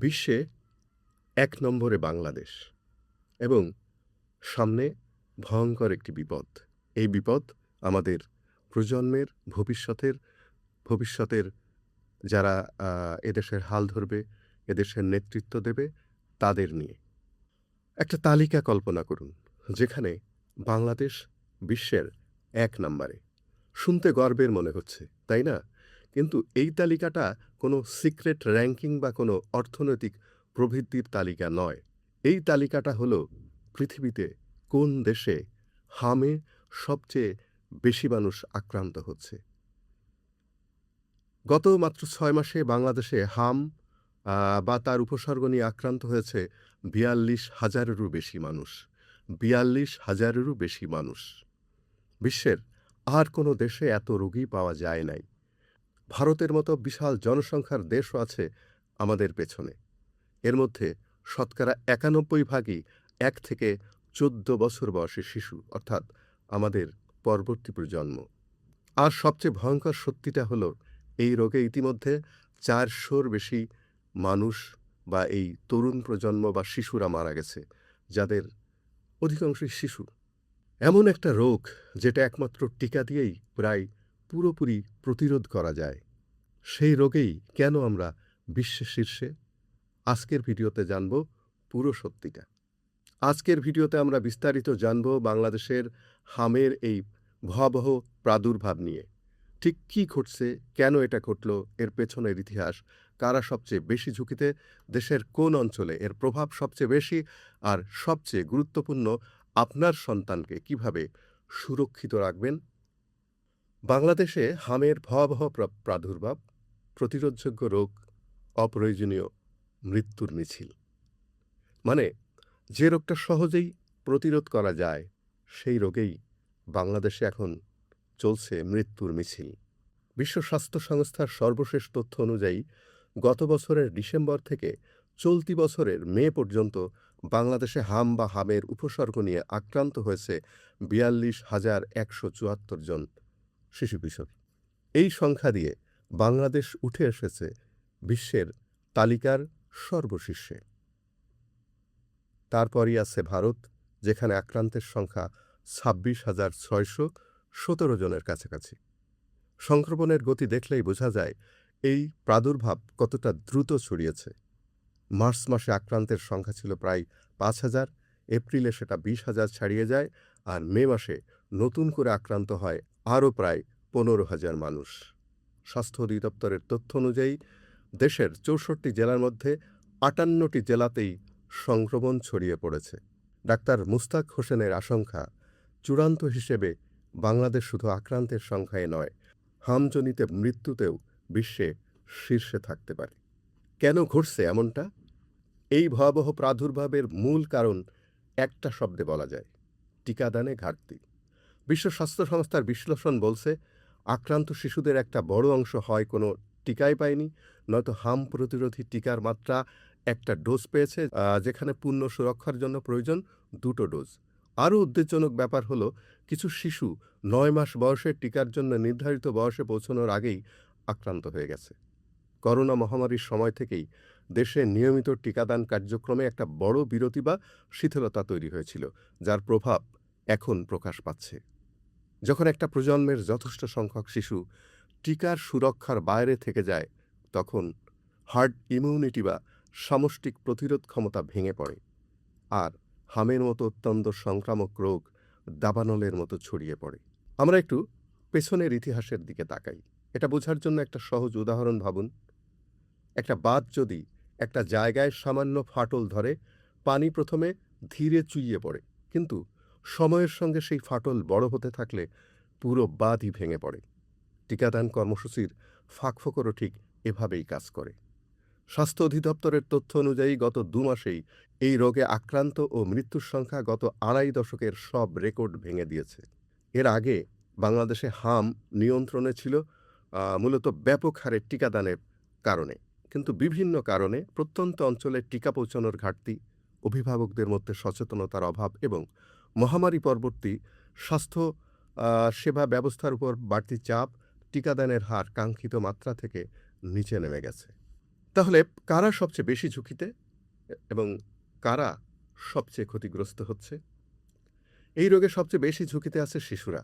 বিশ্বে ১ নম্বরে বাংলাদেশ এবং সামনে ভয়ংকর একটি বিপদ। এই বিপদ আমাদের প্রজন্মের ভবিষ্যতের যারা এদেশের হাল ধরবে, এদেশের নেতৃত্ব দেবে তাদের নিয়ে। একটা তালিকা কল্পনা করুন, যেখানে বাংলাদেশ বিশ্বের ১ নম্বরে। শুনতে গর্বের মনে হচ্ছে, তাই না? কিন্তু এই তালিকাটা কোনো সিক্রেট র‍্যাংকিং বা কোনো অর্থনৈতিক প্রবৃদ্ধির তালিকা নয়। এই তালিকাটা হলো পৃথিবীতে কোন দেশে হামে সবচেয়ে বেশি মানুষ আক্রান্ত হচ্ছে। গত মাত্র ৬ মাসে বাংলাদেশে হাম বা তার উপসর্গ নিয়ে আক্রান্ত হয়েছে ৪২,০০০-এরও বেশি মানুষ। ৪২,০০০-এরও বেশি মানুষ। বিশ্বের আর কোনো দেশে এত রোগী পাওয়া যায় নাই। ভারতের মতো বিশাল জনসংখ্যার দেশও আছে আমাদের পেছনে। এর মধ্যে শতকরা ৯১ ভাগই ১ থেকে ১৪ বছর বয়সী শিশু, অর্থাৎ আমাদের পরবর্তী প্রজন্ম। আর সবচেয়ে ভয়ংকর সত্যিটা হলো, এই রোগে ইতিমধ্যে ৪০০-র বেশি মানুষ বা এই তরুণ প্রজন্ম বা শিশুরা মারা গেছে, যাদের অধিকাংশই শিশু। এমন একটা রোগ যেটা একমাত্র টিকা দিয়েই প্রায় পুরোপুরি প্রতিরোধ করা যায়। সেই রোগেই কেন আমরা বিশ্বের শীর্ষে? আজকের ভিডিওতে জানব পুরো সত্যিটা। আজকের ভিডিওতে আমরা বিস্তারিত জানব বাংলাদেশের হামের এই ভয়াবহ প্রাদুর্ভাব নিয়ে। ঠিক কী ঘটছে, কেন এটা ঘটল, এর পেছনের ইতিহাস, কারা সবচেয়ে বেশি ঝুঁকিতে, দেশের কোন অঞ্চলে এর প্রভাব সবচেয়ে বেশি, আর সবচেয়ে গুরুত্বপূর্ণ, আপনার সন্তানকে কিভাবে সুরক্ষিত রাখবেন। বাংলাদেশে হামের ভয়াবহ প্রাদুর্ভাব, প্রতিরোধযোগ্য রোগ, অপ্রয়োজনীয় মৃত্যুর মিছিল। মানে, যে রোগটা সহজেই প্রতিরোধ করা যায়, সেই রোগেই বাংলাদেশে এখন চলছে মৃত্যুর মিছিল। বিশ্ব স্বাস্থ্য সংস্থার সর্বশেষ তথ্য অনুযায়ী গত বছরের ডিসেম্বর থেকে চলতি বছরের মে পর্যন্ত বাংলাদেশে হাম বা হামের উপসর্গ নিয়ে আক্রান্ত হয়েছে ৪২,১৭৪ জন শিশু কিশোর। এই সংখ্যা দিয়ে বাংলাদেশ উঠে এসেছে বিশ্বের তালিকার সর্বশীর্ষে। তারপরই আছে ভারত, যেখানে আক্রান্তের সংখ্যা ২৬,৬১৭ জনের কাছাকাছি। সংক্রমণের গতি দেখলেই বোঝা যায় এই প্রাদুর্ভাব কতটা দ্রুত ছড়িয়েছে। মার্চ মাসে আক্রান্তের সংখ্যা ছিল প্রায় ৫,০০০, এপ্রিলে সেটা ২০,০০০ ছাড়িয়ে যায়, আর মে মাসে নতুন করে আক্রান্ত হয় আরও প্রায় ১৫,০০০ মানুষ। স্বাস্থ্য অধিদপ্তরের তথ্য অনুযায়ী দেশের ৬৪ জেলার মধ্যে ৫৮টি জেলাতেই সংক্রমণ ছড়িয়ে পড়েছে। ডাক্তার মুস্তাক হোসেনের আশঙ্কা, চূড়ান্ত হিসেবে বাংলাদেশ শুধু আক্রান্তের সংখ্যায় নয়, হামজনিত মৃত্যুতেও বিশ্বে শীর্ষে থাকতে পারে। কেন ঘটছে এমনটা? এই ভয়াবহ প্রাদুর্ভাবের মূল কারণ একটা শব্দে বলা যায়: টিকাদানে ঘাটতি। বিশ্ব স্বাস্থ্য সংস্থার বিশ্লেষণ বলছে, আক্রান্ত শিশুদের একটা বড় অংশ হয় কোনো টিকাই পায়নি, নয়তো হাম প্রতিরোধী টিকার মাত্রা একটা ডোজ পেয়েছে, যেখানে পূর্ণ সুরক্ষার জন্য প্রয়োজন ২টো ডোজ। আরও উদ্বেগজনক ব্যাপার হলো, কিছু শিশু ৯ মাস বয়সের টিকার জন্য নির্ধারিত বয়সে পৌঁছানোর আগেই আক্রান্ত হয়ে গেছে। করোনা মহামারীর সময় থেকেই দেশে নিয়মিত টিকাদান কার্যক্রমে একটা বড় বিরতি বা শিথিলতা তৈরি হয়েছিল, যার প্রভাব এখন প্রকাশ পাচ্ছে। যখন একটা প্রজন্মের যথেষ্ট সংখ্যক শিশু টিকার সুরক্ষার বাইরে থেকে যায়, তখন হার্ড ইমিউনিটি বা সামষ্টিক প্রতিরোধ ক্ষমতা ভেঙে পড়ে, আর হামের মতো অত্যন্ত সংক্রামক রোগ দাবানলের মতো ছড়িয়ে পড়ে। আমরা একটু পেছনের ইতিহাসের দিকে তাকাই। এটা বোঝার জন্য একটা সহজ উদাহরণ ভাবুন। একটা বাঁধ যদি একটা জায়গায় সামান্য ফাটল ধরে, পানি প্রথমে ধীরে চুইয়ে পড়ে, কিন্তু সময়ের সঙ্গে সেই ফাটল বড় হতে থাকলে পুরো বাঁধই ভেঙে পড়ে। টিকাদান কর্মসূচির ফাঁকফোকরও ঠিক এভাবেই কাজ করে। স্বাস্থ্য অধিদপ্তরের তথ্য অনুযায়ী গত ২ মাসেই এই রোগে আক্রান্ত ও মৃত্যুর সংখ্যা গত আড়াই দশকের সব রেকর্ড ভেঙে দিয়েছে। এর আগে বাংলাদেশে হাম নিয়ন্ত্রণে ছিল মূলত ব্যাপক হারে টিকাদানের কারণে, কিন্তু বিভিন্ন কারণে প্রত্যন্ত অঞ্চলে টিকা পৌঁছানোর ঘাটতি, অভিভাবকদের মধ্যে সচেতনতার অভাব এবং মহামারী পরবর্তী স্বাস্থ্য সেবা ব্যবস্থার উপর বাড়তি চাপ টিকাদানের হার কাঙ্ক্ষিত মাত্রা থেকে নিচে নেমে গেছে। তাহলে কারা সবচেয়ে বেশি ঝুঁকিতে এবং কারা সবচেয়ে ক্ষতিগ্রস্ত হচ্ছে? এই রোগে সবচেয়ে বেশি ঝুঁকিতে আছে শিশুরা,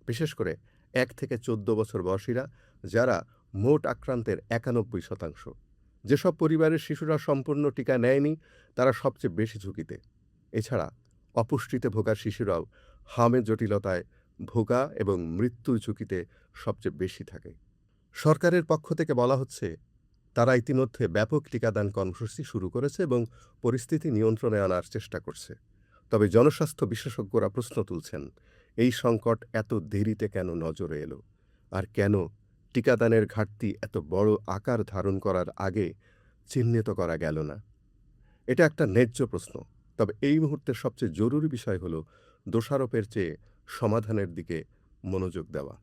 বিশেষ করে ১ থেকে ১৪ বছর বয়সীরা, যারা মোট আক্রান্তের ৯১%। যেসব পরিবারের শিশুরা সম্পূর্ণ টিকা নেয়নি তারা সবচেয়ে বেশি ঝুঁকিতে। এছাড়া অপুষ্টিতে ভোগা শিশুরাও হামের জটিলতায় ভোগা এবং মৃত্যুর ঝুঁকিতে সবচেয়ে বেশি থাকে। সরকারের পক্ষ থেকে বলা হচ্ছে তারা ইতিমধ্যে ব্যাপক টিকাদান কর্মসূচি শুরু করেছে এবং পরিস্থিতি নিয়ন্ত্রণে আনার চেষ্টা করছে। তবে জনস্বাস্থ্য বিশেষজ্ঞরা প্রশ্ন তুলছেন, এই সংকট এত দেরিতে কেন নজরে এলো, আর কেন টিকাদানের ঘাটতি এত বড় আকার ধারণ করার আগে চিহ্নিত করা গেল না? এটা একটা ন্যায্য প্রশ্ন। তবে এই মুহূর্তের সবচেয়ে জরুরি বিষয় হলো দোষারোপের চেয়ে সমাধানের দিকে মনোযোগ দেওয়া।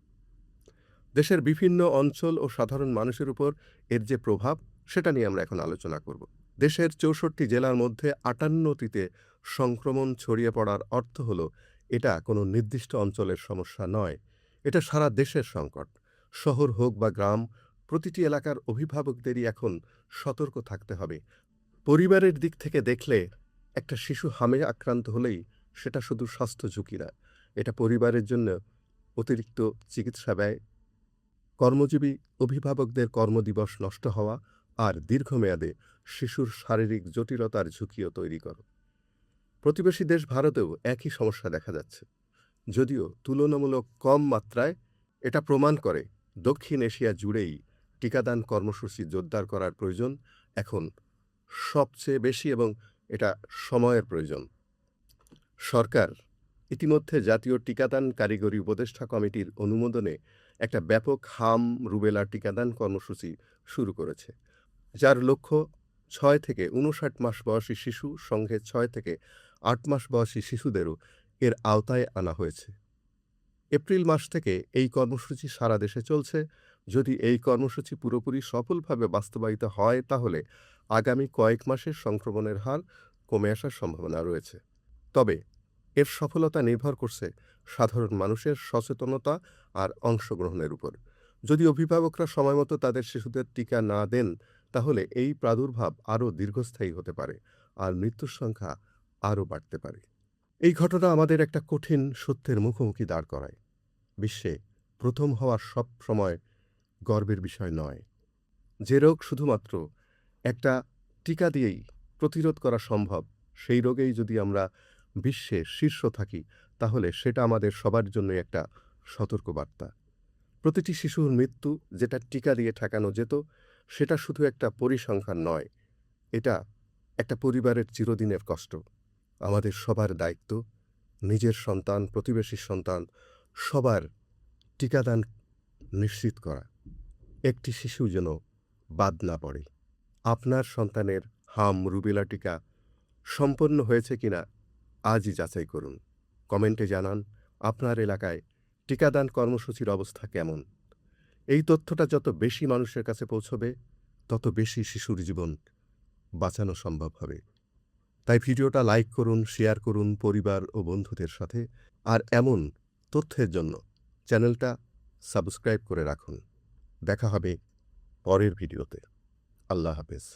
দেশের বিভিন্ন অঞ্চল ও সাধারণ মানুষের উপর এর যে প্রভাব, সেটা নিয়ে আমরা এখন আলোচনা করব। দেশের ৬৪ জেলার মধ্যে ৫৮টিতে সংক্রমণ ছড়িয়ে পড়ার অর্থ হলো এটা কোনো নির্দিষ্ট অঞ্চলের সমস্যা নয়, এটা সারা দেশের সংকট। শহর হোক বা গ্রাম, প্রতিটি এলাকার অভিভাবকদেরই এখন সতর্ক থাকতে হবে। পরিবারের দিক থেকে দেখলে একটা শিশু হামে আক্রান্ত হলেই সেটা শুধু স্বাস্থ্য ঝুঁকি না, এটা পরিবারের জন্য অতিরিক্ত চিকিৎসা ব্যয়, কর্মজীবী অভিভাবকদের কর্মদিবস নষ্ট হওয়া আর দীর্ঘমেয়াদে শিশুর শারীরিক জটিলতার ঝুঁকিও তৈরি করে। প্রতিবেশী দেশ ভারতেও একই সমস্যা দেখা যাচ্ছে, যদিও তুলনামূলক কম মাত্রায়। এটা প্রমাণ করে দক্ষিণ এশিয়া জুড়েই টিকাদান কর্মসূচি জোরদার করার প্রয়োজন এখন সবচেয়ে বেশি, এবং এটা সময়ের প্রয়োজন। সরকার ইতিমধ্যে জাতীয় টিকাদান কারিগরি উপদেষ্টা কমিটির অনুমোদনে একটা ব্যাপক হাম রুবেলা টিকাদান কর্মসূচি শুরু করেছে, যার লক্ষ্য ৬ থেকে ৫৯ মাস বয়সী শিশু সঙ্গে ৬ থেকে ৮ মাস বয়সী শিশুদেরও এর আওতায় আনা হয়েছে। এপ্রিল মাস থেকে এই কর্মসূচি সারা দেশে চলছে। যদি এই কর্মসূচি পুরোপুরি সফলভাবে বাস্তবায়িত হয় তাহলে আগামী কয়েক মাসে সংক্রমণের হার কমে আসার সম্ভাবনা রয়েছে। তবে এর সফলতা নির্ভর করছে সাধারণ মানুষের সচেতনতা আর অংশগ্রহণের উপর। যদি অভিভাবকরা সময়মতো তাদের শিশুদের টিকা না দেন তাহলে এই প্রাদুর্ভাব আরও দীর্ঘস্থায়ী হতে পারে আর মৃত্যুর সংখ্যা আরও বাড়তে পারে। এই ঘটনা আমাদের একটা কঠিন সত্যের মুখোমুখি দাঁড় করায়। বিশ্বে প্রথম হওয়া সব সময় গর্বের বিষয় নয়। যে রোগ শুধুমাত্র একটা টিকা দিয়েই প্রতিরোধ করা সম্ভব, সেই রোগেই যদি আমরা বিশ্বের শীর্ষ থাকি তাহলে সেটা আমাদের সবার জন্য একটা সতর্কবার্তা। প্রতিটি শিশুর মৃত্যু যেটা টিকা দিয়ে ঠেকানো যেত, সেটা শুধু একটা পরিসংখ্যান নয়, এটা একটা পরিবারের চিরদিনের কষ্ট। আমাদের সবার দায়িত্ব নিজের সন্তান, প্রতিবেশীর সন্তান, সবার টিকাদান নিশ্চিত করা। একটি শিশু যেন বাদ না পড়ে। আপনার সন্তানের হাম রুবেলা টিকা সম্পন্ন হয়েছে কিনা আজই যাচাই করুন। কমেন্টে জানান আপনার এলাকায় টিকাদান কর্মসূচির অবস্থা কেমন। এই তথ্যটা যত বেশি মানুষের কাছে পৌঁছবে তত বেশি শিশুর জীবন বাঁচানো সম্ভব হবে। তাই ভিডিওটা লাইক করুন, শেয়ার করুন পরিবার ও বন্ধুদের সাথে, আর এমন তথ্যের জন্য চ্যানেলটা সাবস্ক্রাইব করে রাখুন। দেখা হবে পরের ভিডিওতে। আল্লাহ হাফেজ।